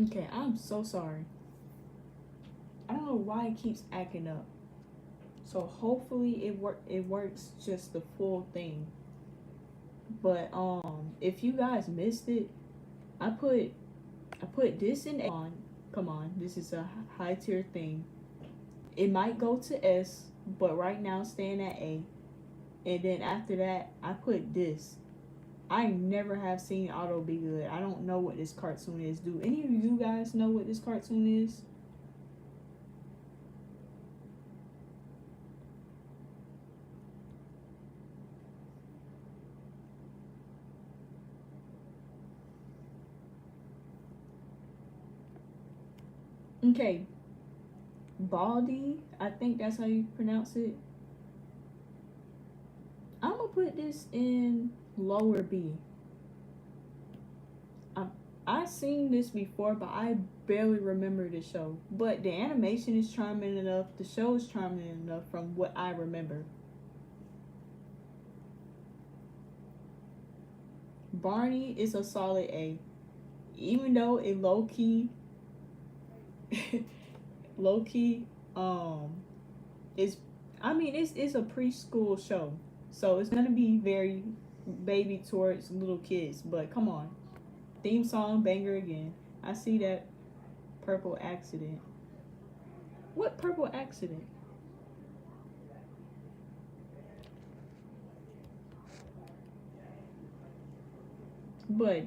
Okay, I'm so sorry. I don't know why it keeps acting up. So hopefully it works just the full thing. But if you guys missed it, I put I put this in A. Come on, this is a high tier thing. It might go to S, but right now staying at A. And then after that, I put this. I never have seen Auto Be Good. I don't know what this cartoon is. Do any of you guys know what this cartoon is? Okay, Baldy, I think that's how you pronounce it. I'm gonna put this in lower B. I've seen this before, but I barely remember the show. But the animation is charming enough. The show is charming enough from what I remember. Barney is a solid A, even though it low key, low key, is. I mean, it's a preschool show, so it's gonna be very baby towards little kids. But come on, theme song banger again. I see that purple accident. What purple accident? But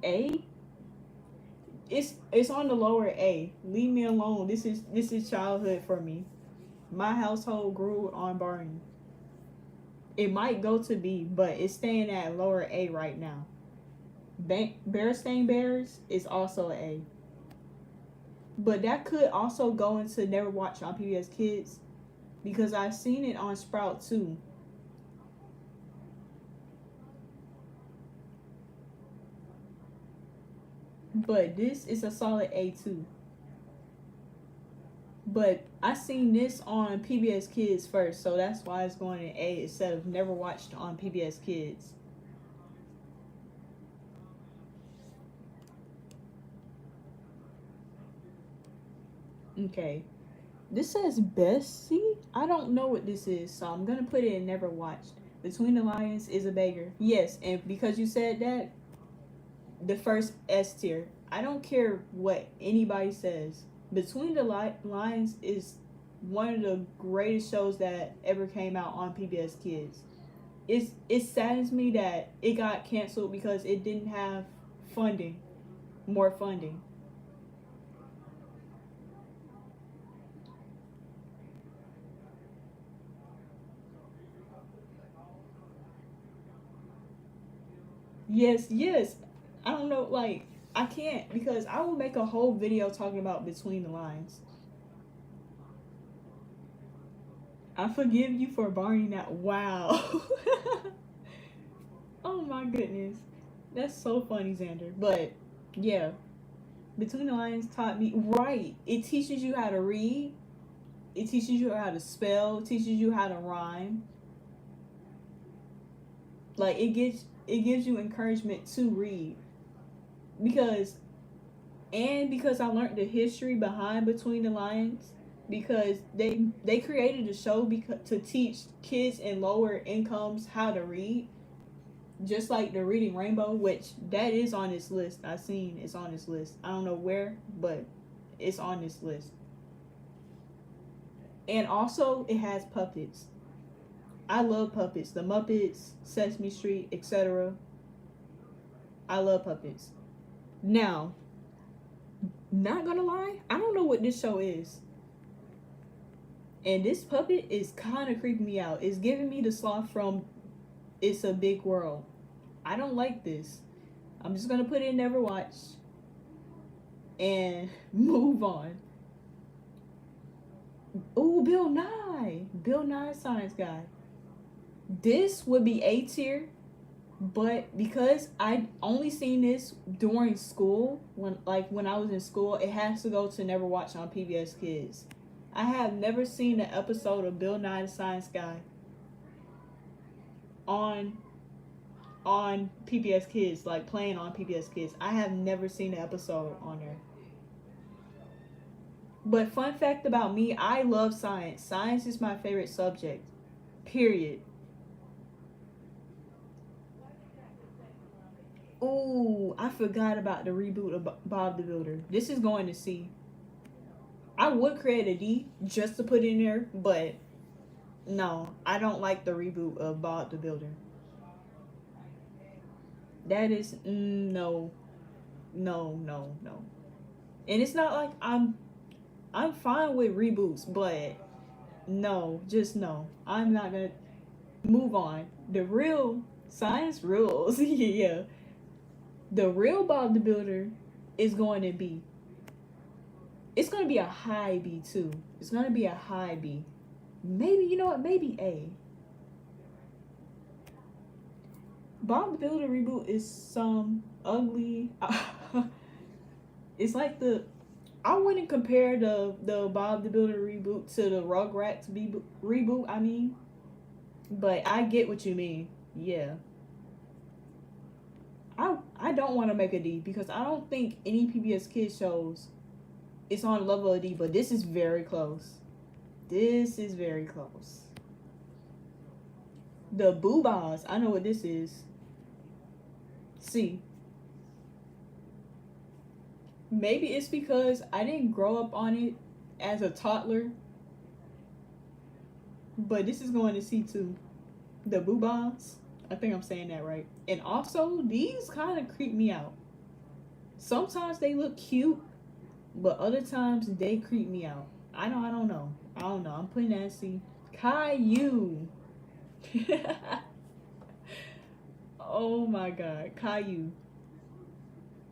A, it's on the lower A. Leave me alone. This is childhood for me. My household grew on Barney. It might go to B, but it's staying at lower A right now. Bear Bears is also A. But that could also go into Never Watch on PBS Kids because I've seen it on Sprout too. But this is a solid A too. But I seen this on PBS Kids first, so that's why it's going in A instead of Never Watched on PBS Kids. Okay. This says Bessie? I don't know what this is, so I'm gonna put it in Never Watched. Between the Lions is a banger. Yes, and because you said that, the first S tier. I don't care what anybody says. Between the Lions is one of the greatest shows that ever came out on PBS Kids. It saddens me that it got canceled because it didn't have funding, more funding. Yes, yes. I don't know, like I can't because I will make a whole video talking about Between the Lines. I forgive you for Barney now. Wow. Oh my goodness. That's so funny, Xander. But yeah, Between the Lines taught me right. It teaches you how to read. It teaches you how to spell. It teaches you how to rhyme. Like it gives you encouragement to read because because I learned the history behind Between the Lions because they created a show because to teach kids in lower incomes how to read, just like the Reading Rainbow, which that is on this list. I seen it's on this list. I don't know where, but it's on this list. And also, it has puppets. I love puppets. The Muppets, Sesame Street, etc. I love puppets. Now, not gonna lie, I don't know what this show is. And this puppet is kind of creeping me out. It's giving me the sloth from It's a Big World. I don't like this. I'm just gonna put it in Never Watch and move on. Ooh, Bill Nye. Bill Nye Science Guy. This would be A tier, but because I only seen this during school, when I was in school, it has to go to Never Watch on PBS Kids. I have never seen an episode of Bill Nye the Science Guy. on PBS Kids, like playing on PBS Kids. I have never seen an episode on there. But fun fact about me, I love science. Science is my favorite subject. Period. Ooh, I forgot about the reboot of Bob the Builder. This is going to C. I would create a D just to put in there, but no, I don't like the reboot of Bob the Builder. That is no, no, no, no. And it's not like I'm fine with reboots, but no, just no. I'm not gonna move on. The real science rules. Yeah, the real Bob the Builder is going to be. It's going to be a high B too. It's going to be a high B. Maybe, you know what? Maybe A. Bob the Builder reboot is some ugly. It's like I wouldn't compare the Bob the Builder reboot to the Rugrats reboot. I mean, but I get what you mean. Yeah. I don't want to make a D because I don't think any PBS Kids shows it's on the level of D, but this is very close. This is very close. The Boobas, I know what this is. C. Maybe it's because I didn't grow up on it as a toddler, but this is going to C too. The Boobas, I think I'm saying that right. And also, these kind of creep me out. Sometimes they look cute, but other times they creep me out. I don't know. I'm putting that C. Caillou. Oh my God, Caillou.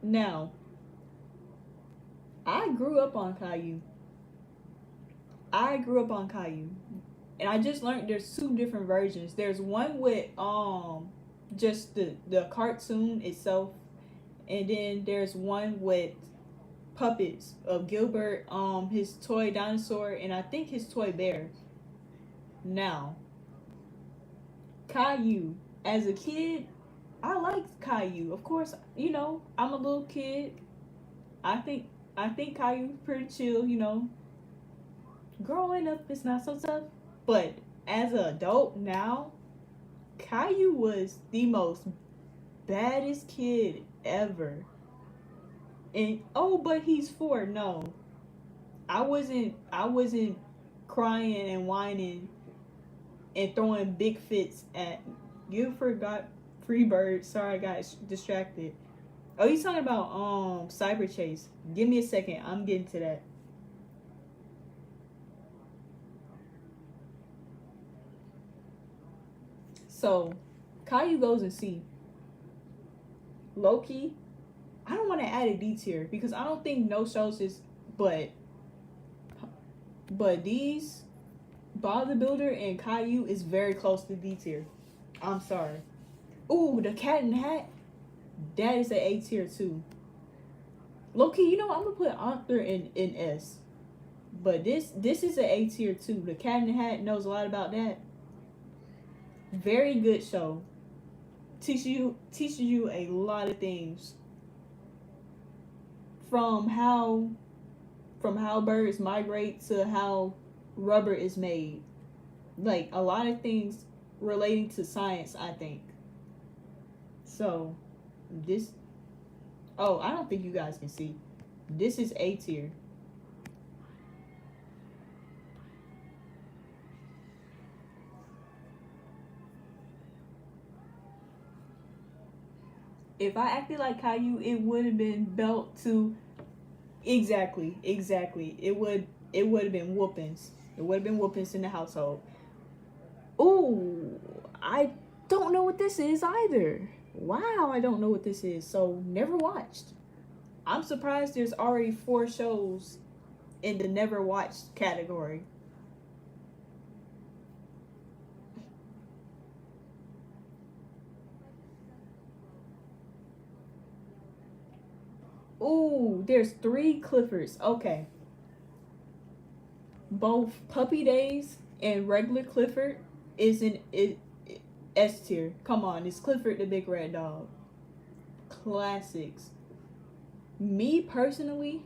Now, I grew up on Caillou. And I just learned there's two different versions. There's one with just the cartoon itself, and then there's one with puppets of Gilbert, his toy dinosaur, and I think his toy bear. Now, Caillou. As a kid, I liked Caillou. Of course, you know, I'm a little kid. I think Caillou's pretty chill, you know. Growing up is not so tough. But as an adult now, Caillou was the most baddest kid ever. And but he's 4. No. I wasn't crying and whining and throwing big fits at you. Forgot Freebird. Sorry, I got distracted. Oh, he's talking about Cyber Chase. Give me a second. I'm getting to that. So, Caillou goes in C. Loki, I don't want to add a D tier because I don't think no shows is, but these Bob the Builder and Caillou is very close to D tier. I'm sorry. Ooh, the Cat in the Hat, that is an A tier too. Loki, you know, I'm gonna put Arthur in S, but this is an A tier too. The Cat in the Hat knows a lot about that. Very good show. Teaches you a lot of things. From how birds migrate to how rubber is made. Like a lot of things relating to science, I think. So this I don't think you guys can see. This is A tier. If I acted like Caillou, it would have been belt to exactly. It would have been whoopings. It would have been whoopings in the household. Ooh, I don't know what this is either. Wow, I don't know what this is. So never watched. I'm surprised there's already 4 shows in the never watched category. Ooh, there's 3 Cliffords. Okay. Both Puppy Days and regular Clifford is in S tier. Come on, it's Clifford the Big Red Dog. Classics. Me personally,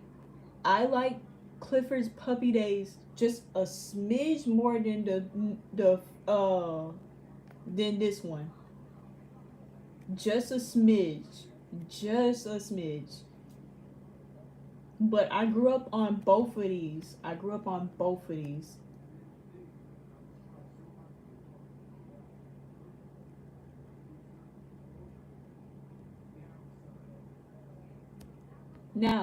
I like Clifford's Puppy Days just a smidge more than than this one. Just a smidge. Just a smidge. But I grew up on both of these. I grew up on both of these. Now,